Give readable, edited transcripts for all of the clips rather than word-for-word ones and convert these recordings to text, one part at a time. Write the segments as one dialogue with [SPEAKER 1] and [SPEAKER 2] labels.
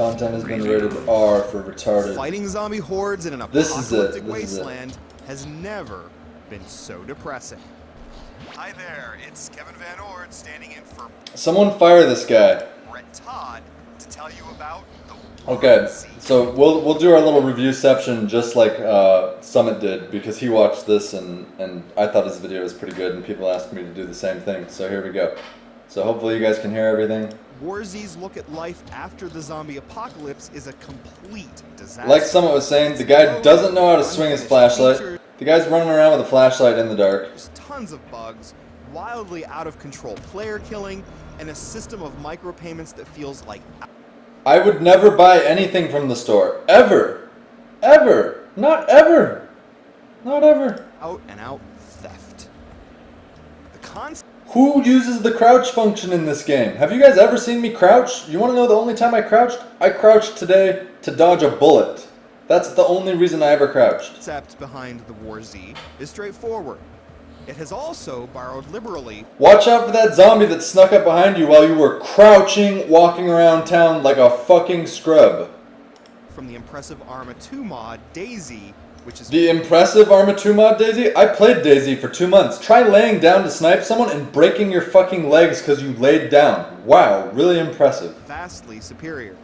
[SPEAKER 1] Content has been rated R for retarded.
[SPEAKER 2] Fighting zombie hordes in an apocalyptic wasteland has never been so depressing. Hi there, it's Kevin Van Ord standing in for
[SPEAKER 1] Someone fire this guy.
[SPEAKER 2] Brett Todd to tell you about the
[SPEAKER 1] Okay, so we'll do our little review section just like Summit did, because he watched this and I thought his video was pretty good and people asked me to do the same thing. So here we go. So hopefully you guys can hear everything.
[SPEAKER 2] Warzy's look at life after the zombie apocalypse is a complete disaster.
[SPEAKER 1] Like Summit was saying, the guy doesn't know how to swing his flashlight. The guy's running around with a flashlight in the dark.
[SPEAKER 2] There's tons of bugs, wildly out of control player killing, and a system of micropayments that feels like...
[SPEAKER 1] I would never buy anything from the store. Ever. Ever. Not ever. Not ever.
[SPEAKER 2] Out and out theft. The concept...
[SPEAKER 1] Who uses the crouch function in this game? Have you guys ever seen me crouch? You want to know the only time I crouched? I crouched today to dodge a bullet. That's the only reason I ever crouched.
[SPEAKER 2] The concept behind the Warzy is straightforward. It has also borrowed liberally.
[SPEAKER 1] Watch out for that zombie that snuck up behind you while you were crouching, walking around town like a fucking scrub.
[SPEAKER 2] From the impressive Arma 2 mod, Daisy, which is...
[SPEAKER 1] The impressive Arma 2 mod, Daisy? I played Daisy for 2 months. Try laying down to snipe someone and breaking your fucking legs because you laid down. Wow, really impressive.
[SPEAKER 2] Vastly superior.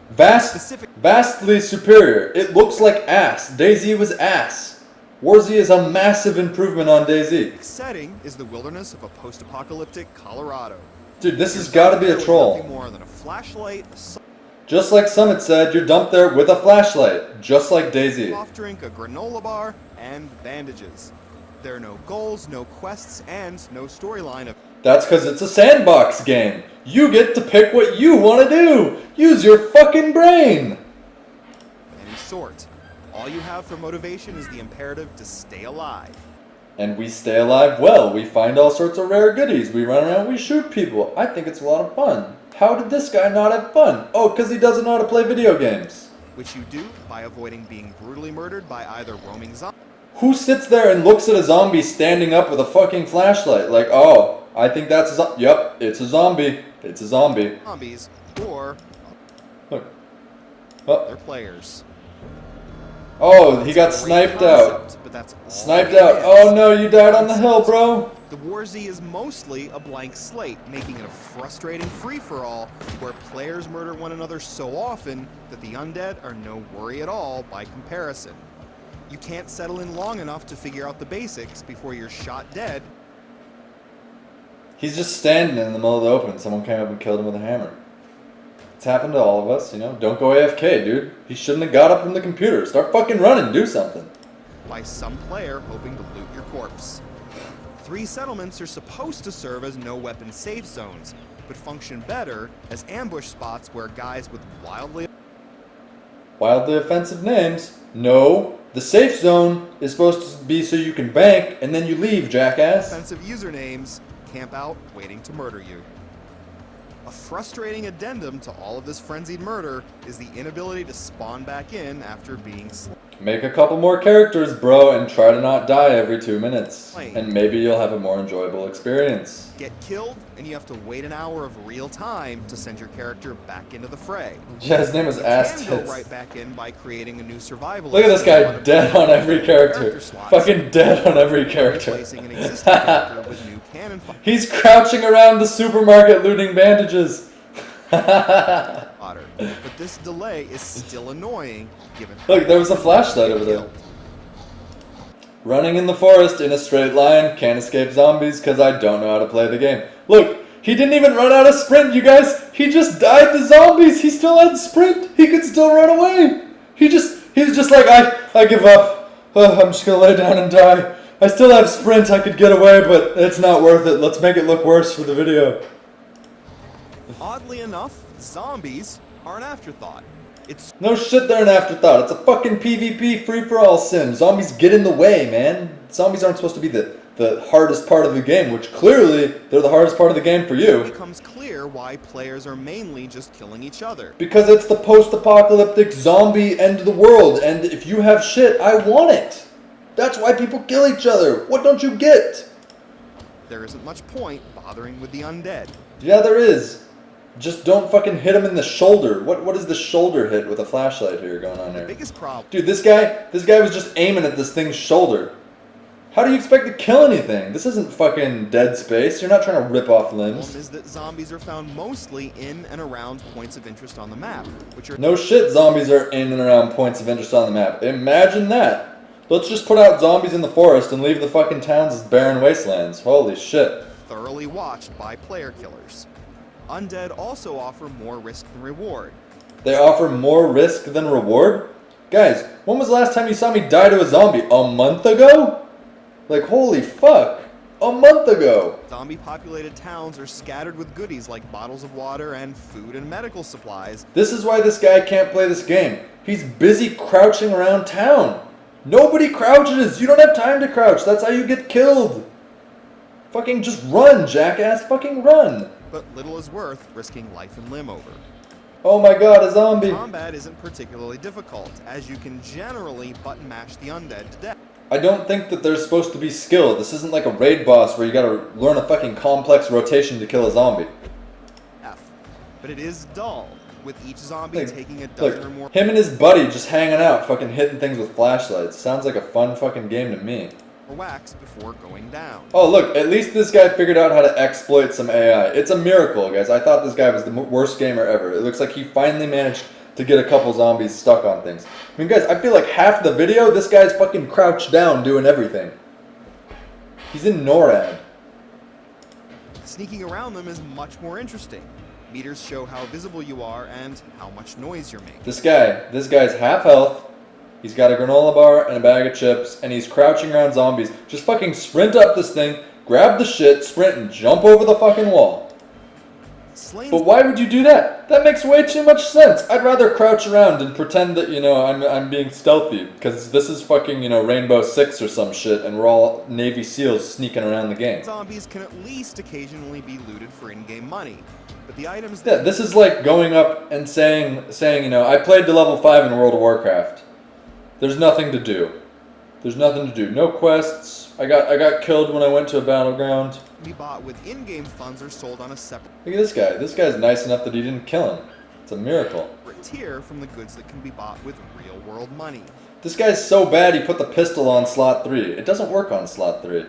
[SPEAKER 1] Vastly superior. It looks like ass. Daisy was ass. Warzy is a massive improvement on Daisy.
[SPEAKER 2] The setting is the wilderness of a post-apocalyptic Colorado.
[SPEAKER 1] Dude, this has got to be a troll.
[SPEAKER 2] Nothing more than a flashlight,
[SPEAKER 1] just like Summit said, you're dumped there with a flashlight, just like Daisy.
[SPEAKER 2] Soft drink, a granola bar, and bandages. There are no goals, no quests, and no storyline of...
[SPEAKER 1] That's because it's a sandbox game. You get to pick what you want to do. Use your fucking brain.
[SPEAKER 2] Any sort. All you have for motivation is the imperative to stay alive.
[SPEAKER 1] And we stay alive well. We find all sorts of rare goodies. We run around, we shoot people. I think it's a lot of fun. How did this guy not have fun? Oh, because he doesn't know how to play video games.
[SPEAKER 2] Which you do by avoiding being brutally murdered by either roaming zombies.
[SPEAKER 1] Who sits there and looks at a zombie standing up with a fucking flashlight? Like, oh, I think that's a zombie. Yep, it's a zombie. It's a zombie.
[SPEAKER 2] Zombies, or...
[SPEAKER 1] Look. Oh.
[SPEAKER 2] They're players.
[SPEAKER 1] Oh, he got sniped out.
[SPEAKER 2] But that's
[SPEAKER 1] sniped out. Oh no, you died on the hill, bro.
[SPEAKER 2] The Warzy is mostly a blank slate, making it a frustrating free-for-all where players murder one another so often that the undead are no worry at all by comparison. You can't settle in long enough to figure out the basics before you're shot dead.
[SPEAKER 1] He's just standing in the middle of the open. Someone came up and killed him with a hammer. It's happened to all of us, you know. Don't go AFK, dude. He shouldn't have got up from the computer. Start fucking running. Do something.
[SPEAKER 2] By some player hoping to loot your corpse. 3 settlements are supposed to serve as no-weapon safe zones, but function better as ambush spots where guys with wildly
[SPEAKER 1] offensive names. No, the safe zone is supposed to be so you can bank and then you leave, jackass.
[SPEAKER 2] Offensive usernames camp out waiting to murder you. A frustrating addendum to all of this frenzied murder is the inability to spawn back in after being slain.
[SPEAKER 1] Make a couple more characters, bro, and try to not die every 2 minutes. And maybe you'll have a more enjoyable experience.
[SPEAKER 2] Get killed, and you have to wait an hour of real time to send your character back into the fray.
[SPEAKER 1] Yeah, his name was Ass
[SPEAKER 2] You can go right back in by creating a new survival.
[SPEAKER 1] Look at this guy, dead on every character. Fucking dead on every character.
[SPEAKER 2] Replacing an existing character with new cannon fire.
[SPEAKER 1] He's crouching around the supermarket looting bandages.
[SPEAKER 2] But this delay is still annoying given...
[SPEAKER 1] Look, there was a flashlight over there. Running in the forest in a straight line, can't escape zombies because I don't know how to play the game. Look, he didn't even run out of sprint, you guys. He just died to zombies. He still had sprint. He could still run away. He's just like, I give up. I'm just going to lay down and die. I still have sprint. I could get away, but it's not worth it. Let's make it look worse for the video.
[SPEAKER 2] Oddly enough, zombies are an afterthought. It's
[SPEAKER 1] no shit, they're an afterthought. It's a fucking PvP free-for-all sim. Zombies get in the way, man. Zombies aren't supposed to be the hardest part of the game, which clearly they're the hardest part of the game for you.
[SPEAKER 2] It becomes clear why players are mainly just killing each other.
[SPEAKER 1] Because it's the post-apocalyptic zombie end of the world, and if you have shit, I want it. That's why people kill each other. What don't you get?
[SPEAKER 2] There isn't much point bothering with the undead.
[SPEAKER 1] Yeah, there is. Just don't fucking hit him in the shoulder. What is the shoulder hit with a flashlight here going on
[SPEAKER 2] The
[SPEAKER 1] here?
[SPEAKER 2] biggest problem.
[SPEAKER 1] Dude, this guy was just aiming at this thing's shoulder. How do you expect to kill anything? This isn't fucking Dead Space. You're not trying to rip off limbs.
[SPEAKER 2] Is that zombies are found mostly in and around points of interest on the map, which are
[SPEAKER 1] No shit, zombies are in and around points of interest on the map. Imagine that. Let's just put out zombies in the forest and leave the fucking towns as barren wastelands. Holy shit.
[SPEAKER 2] thoroughly watched by player killers. Undead also offer more risk than reward.
[SPEAKER 1] They offer more risk than reward? Guys, when was the last time you saw me die to a zombie? A month ago? Like, holy fuck. A month ago.
[SPEAKER 2] Zombie-populated towns are scattered with goodies like bottles of water and food and medical supplies.
[SPEAKER 1] This is why this guy can't play this game. He's busy crouching around town. Nobody crouches. You don't have time to crouch. That's how you get killed. Fucking just run, jackass. Fucking run.
[SPEAKER 2] But little is worth risking life and limb over.
[SPEAKER 1] Oh my god, a zombie.
[SPEAKER 2] Combat isn't particularly difficult, as you can generally button mash the undead to death.
[SPEAKER 1] I don't think that there's supposed to be skill. This isn't like a raid boss where you gotta learn a fucking complex rotation to kill a zombie.
[SPEAKER 2] But it is dull, with each zombie taking a dozen or more.
[SPEAKER 1] Him and his buddy just hanging out, fucking hitting things with flashlights. Sounds like a fun fucking game to me.
[SPEAKER 2] Wax before going down.
[SPEAKER 1] Oh look, at least this guy figured out how to exploit some AI. It's a miracle, guys. I thought this guy was the worst gamer ever. It looks like he finally managed to get a couple zombies stuck on things. I mean, guys, I feel like half the video, this guy's fucking crouched down doing everything. He's in NORAD.
[SPEAKER 2] Sneaking around them is much more interesting. Meters show how visible you are and how much noise you're making.
[SPEAKER 1] This guy's half health. He's got a granola bar and a bag of chips, and he's crouching around zombies. Just fucking sprint up this thing, grab the shit, sprint, and jump over the fucking wall. But why would you do that? That makes way too much sense. I'd rather crouch around and pretend that, you know, I'm being stealthy. Because this is fucking, you know, Rainbow Six or some shit, and we're all Navy SEALs sneaking around the game.
[SPEAKER 2] Zombies can at least occasionally be looted for in-game money. But the items
[SPEAKER 1] Yeah, this is like going up and saying, you know, I played to level 5 in World of Warcraft. There's nothing to do. There's nothing to do. No quests. I got killed when I went to a battleground.
[SPEAKER 2] Be bought with in-game funds or sold on a separate
[SPEAKER 1] Look at this guy. This guy's nice enough that he didn't kill him. It's a miracle.
[SPEAKER 2] tier from the goods that can be bought with real-world money.
[SPEAKER 1] This guy's so bad he put the pistol on slot 3. It doesn't work on slot 3.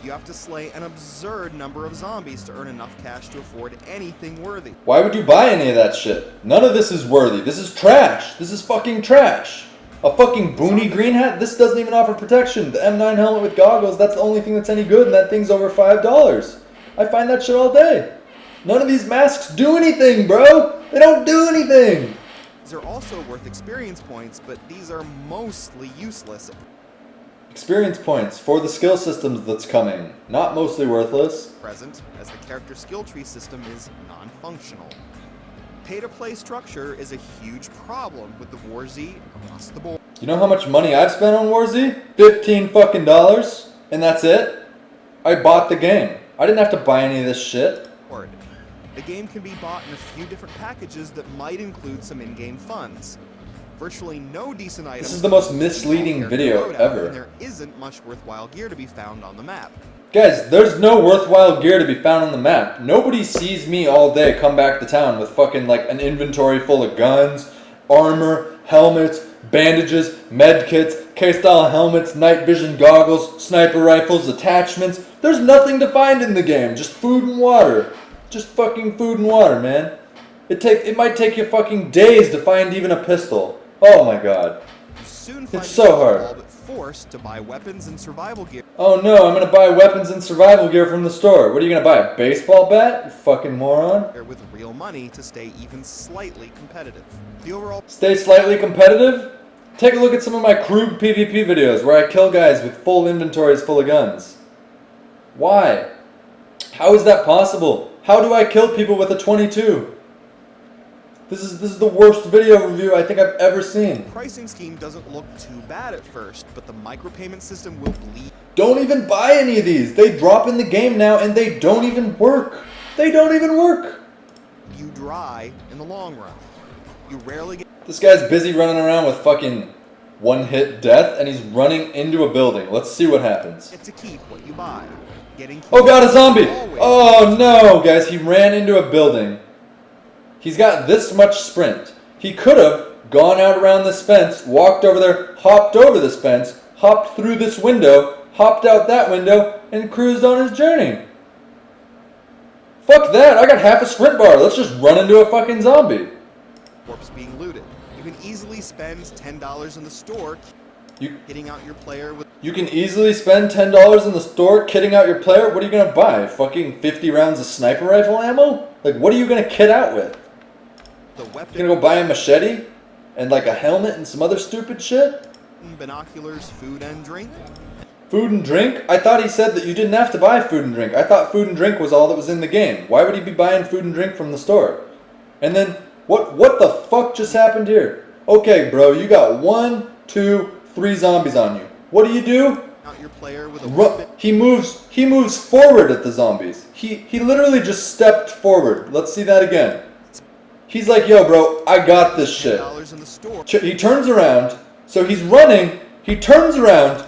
[SPEAKER 2] You have to slay an absurd number of zombies to earn enough cash to afford anything worthy.
[SPEAKER 1] Why would you buy any of that shit? None of this is worthy. This is trash. This is fucking trash. A fucking boonie green hat? This doesn't even offer protection. The M9 helmet with goggles, that's the only thing that's any good, and that thing's over $5. I find that shit all day. None of these masks do anything, bro. They don't do anything.
[SPEAKER 2] These are also worth experience points, but these are mostly useless.
[SPEAKER 1] Experience points for the skill systems that's coming. Not mostly worthless.
[SPEAKER 2] Present, as the character skill tree system is non-functional. Pay-to-play structure is a huge problem with the War Z across the board.
[SPEAKER 1] You know how much money I've spent on War Z? $15 fucking dollars, and that's it? I bought the game. I didn't have to buy any of this shit.
[SPEAKER 2] The game can be bought in a few different packages that might include some in-game funds. Virtually no decent items.
[SPEAKER 1] This is the most misleading video ever.
[SPEAKER 2] And there isn't much worthwhile gear to be found on the map.
[SPEAKER 1] Guys, there's no worthwhile gear to be found on the map. Nobody sees me all day come back to town with fucking like an inventory full of guns, armor, helmets, bandages, medkits, K-style helmets, night vision goggles, sniper rifles, attachments. There's nothing to find in the game. Just food and water. Just fucking food and water, man. It might take you fucking days to find even a pistol. Oh my god.
[SPEAKER 2] Soon
[SPEAKER 1] it's so hard.
[SPEAKER 2] All but forced to buy weapons and survival gear.
[SPEAKER 1] Oh no, I'm gonna buy weapons and survival gear from the store. What are you gonna buy? A baseball bat? You fucking moron.
[SPEAKER 2] With real money to stay even slightly competitive. The overall
[SPEAKER 1] stay slightly competitive? Take a look at some of my Krug PvP videos where I kill guys with full inventories full of guns. Why? How is that possible? How do I kill people with a 22? This is the worst video review I think I've ever seen.
[SPEAKER 2] The pricing scheme doesn't look too bad at first, but the micropayment system will bleed.
[SPEAKER 1] Don't even buy any of these. They drop in the game now and they don't even work. They don't even work.
[SPEAKER 2] You dry in the long run. You rarely get.
[SPEAKER 1] This guy's busy running around with fucking one-hit death, and he's running into a building. Let's see what happens.
[SPEAKER 2] Get to keep what you buy.
[SPEAKER 1] Oh god, a zombie! Oh no, guys, he ran into a building. He's got this much sprint. He could have gone out around this fence, walked over there, hopped over this fence, hopped through this window, hopped out that window, and cruised on his journey. Fuck that, I got half a sprint bar. Let's just run into a fucking zombie.
[SPEAKER 2] Corpse being looted. You can easily spend $10 in the store kitting out your player with...
[SPEAKER 1] You can easily spend $10 in the store kitting out your player? What are you going to buy? Fucking 50 rounds of sniper rifle ammo? Like, what are you going to kit out with?
[SPEAKER 2] The weapon...
[SPEAKER 1] You going to go buy a machete? And like a helmet and some other stupid shit?
[SPEAKER 2] Binoculars, food and drink.
[SPEAKER 1] Food and drink? I thought he said that you didn't have to buy food and drink. I thought food and drink was all that was in the game. Why would he be buying food and drink from the store? And then, what the fuck just happened here? Okay, bro, you got 1, 2, 3 zombies on you. What do?
[SPEAKER 2] Out your player with a
[SPEAKER 1] He moves forward at the zombies. He literally just stepped forward. Let's see that again. He's like, yo, bro, I got this shit.
[SPEAKER 2] $10 in the store.
[SPEAKER 1] He turns around, so he's running, he turns around,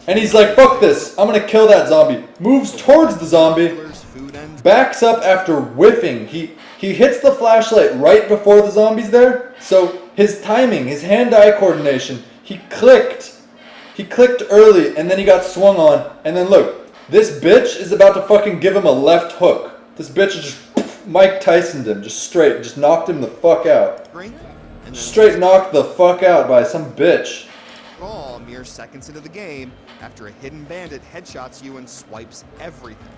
[SPEAKER 1] and he's like, fuck this, I'm gonna kill that zombie. Moves towards the zombie, backs up after whiffing. He hits the flashlight right before the zombie's there, so his timing, his hand-eye coordination, he clicked early, and then he got swung on, and then look, this bitch is about to fucking give him a left hook. This bitch is just Mike Tyson'd him, just knocked him the fuck out. Straight knocked the fuck out by some bitch.
[SPEAKER 2] All mere seconds into the game, after a hidden bandit headshots you and swipes everything.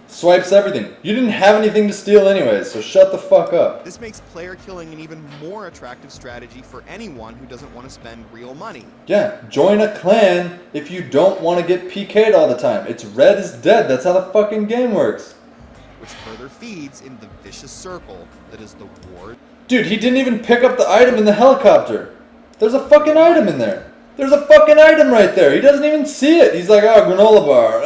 [SPEAKER 1] Swipes everything. You didn't have anything to steal anyways, so shut the fuck up.
[SPEAKER 2] This makes player killing an even more attractive strategy for anyone who doesn't want to spend real money.
[SPEAKER 1] Yeah, join a clan if you don't want to get PK'd all the time. It's red is dead, that's how the fucking game works.
[SPEAKER 2] Which further feeds in the vicious circle that is the war.
[SPEAKER 1] Dude, he didn't even pick up the item in the helicopter. There's a fucking item in there. There's a fucking item right there. He doesn't even see it. He's like, oh, granola bar.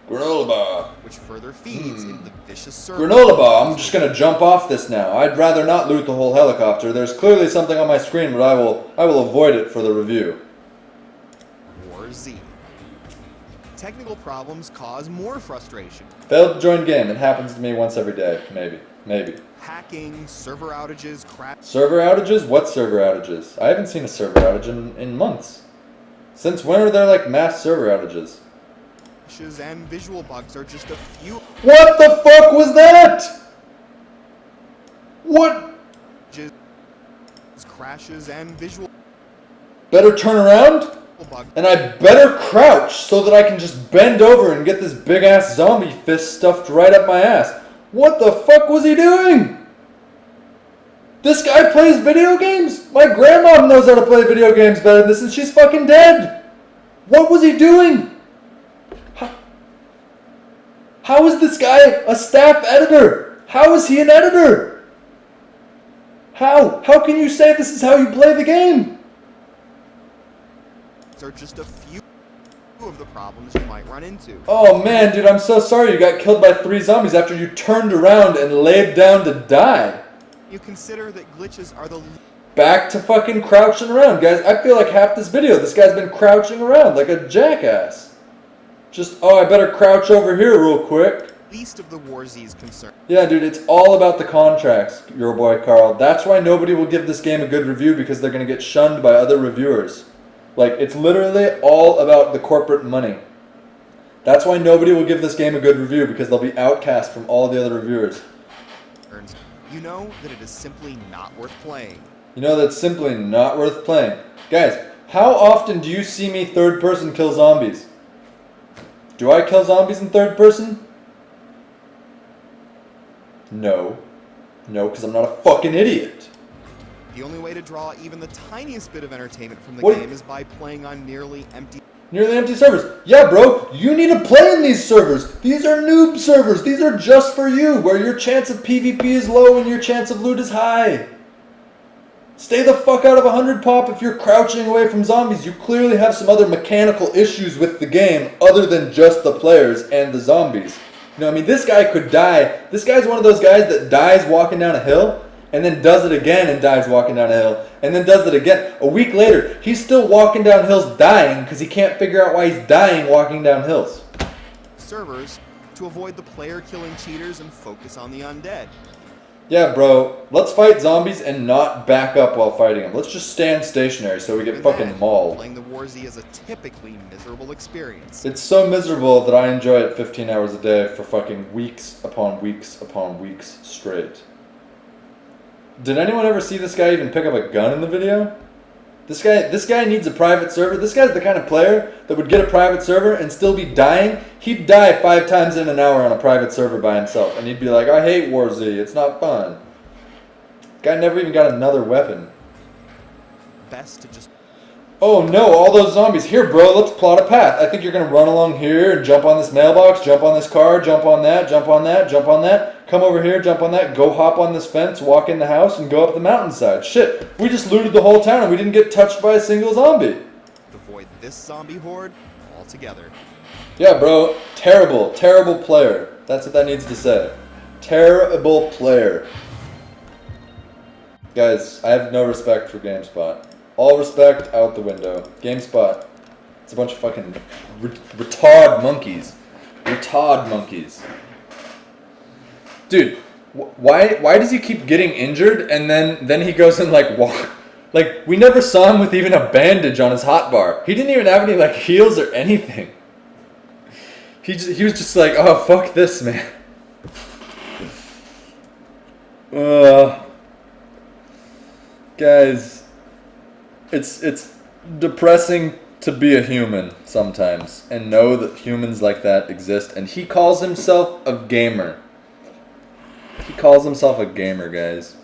[SPEAKER 1] Granola bar.
[SPEAKER 2] Which further feeds in the vicious circle.
[SPEAKER 1] Granola bar. I'm just gonna jump off this now. I'd rather not loot the whole helicopter. There's clearly something on my screen, but I will avoid it for the review.
[SPEAKER 2] War Z. Technical problems cause more frustration.
[SPEAKER 1] Failed to join game. It happens to me once every day. Maybe.
[SPEAKER 2] Hacking, server outages, crash.
[SPEAKER 1] Server outages? What server outages? I haven't seen a server outage in months. Since when are there like mass server outages?
[SPEAKER 2] And visual bugs are just a few.
[SPEAKER 1] What the fuck was that? What?
[SPEAKER 2] Crashes and visual.
[SPEAKER 1] Better turn around? And I better crouch so that I can just bend over and get this big ass zombie fist stuffed right up my ass. What the fuck was he doing? This guy plays video games? My grandma knows how to play video games better than this and she's fucking dead. What was he doing? How is this guy a staff editor? How is he an editor? How? How can you say this is how you play the game?
[SPEAKER 2] These are just a few of the problems you might run into.
[SPEAKER 1] Oh man, dude, I'm so sorry you got killed by 3 zombies after you turned around and laid down to die.
[SPEAKER 2] You consider that glitches are the...
[SPEAKER 1] Back to fucking crouching around, guys. I feel like half this video, this guy's been crouching around like a jackass. Just, oh, I better crouch over here real quick.
[SPEAKER 2] Least of the War Z's concern.
[SPEAKER 1] Yeah, dude, it's all about the contracts, your boy Carl. That's why nobody will give this game a good review, because they're going to get shunned by other reviewers. Like, it's literally all about the corporate money. That's why nobody will give this game a good review, because they'll be outcast from all the other reviewers.
[SPEAKER 2] You know that it is simply not worth playing.
[SPEAKER 1] You know that's simply not worth playing. Guys, how often do you see me third person kill zombies? Do I kill zombies in third person? No. No, because I'm not a fucking idiot.
[SPEAKER 2] The only way to draw even the tiniest bit of entertainment from the game is by playing on nearly empty
[SPEAKER 1] servers. Yeah, bro, you need to play in these servers. These are noob servers. These are just for you, where your chance of PvP is low and your chance of loot is high. Stay the fuck out of 100 pop if you're crouching away from zombies. You clearly have some other mechanical issues with the game other than just the players and the zombies. You know, I mean, this guy could die. This guy's one of those guys that dies walking down a hill, and then does it again and dies walking down a hill, and then does it again. A week later, he's still walking down hills dying because he can't figure out why he's dying walking down hills.
[SPEAKER 2] Servers to avoid the player-killing cheaters and focus on the undead.
[SPEAKER 1] Yeah, bro, let's fight zombies and not back up while fighting them. Let's just stand stationary so we get fucking mauled.
[SPEAKER 2] Playing the War Z is a typically miserable experience.
[SPEAKER 1] It's so miserable that I enjoy it 15 hours a day for fucking weeks upon weeks upon weeks straight. Did anyone ever see this guy even pick up a gun in the video? This guy needs a private server. This guy's the kind of player that would get a private server and still be dying. He'd die 5 times in an hour on a private server by himself. And he'd be like, I hate War Z. It's not fun. Guy never even got another weapon.
[SPEAKER 2] Best to just...
[SPEAKER 1] Oh no, all those zombies. Here, bro, let's plot a path. I think you're going to run along here and jump on this mailbox, jump on this car, jump on that, jump on that, jump on that. Come over here, jump on that, go hop on this fence, walk in the house, and go up the mountainside. Shit, we just looted the whole town and we didn't get touched by a single zombie.
[SPEAKER 2] Avoid this zombie horde altogether.
[SPEAKER 1] Yeah, bro, terrible, terrible player. That's what that needs to say. Terrible player. Guys, I have no respect for Gamespot. All respect out the window. Gamespot, it's a bunch of fucking retard monkeys. Retard monkeys. Dude, why does he keep getting injured and then he goes and like walk? Like, we never saw him with even a bandage on his hotbar. He didn't even have any like heals or anything. He was just like, oh fuck this, man. Guys, it's depressing to be a human sometimes and know that humans like that exist. And he calls himself a gamer. He calls himself a gamer, guys.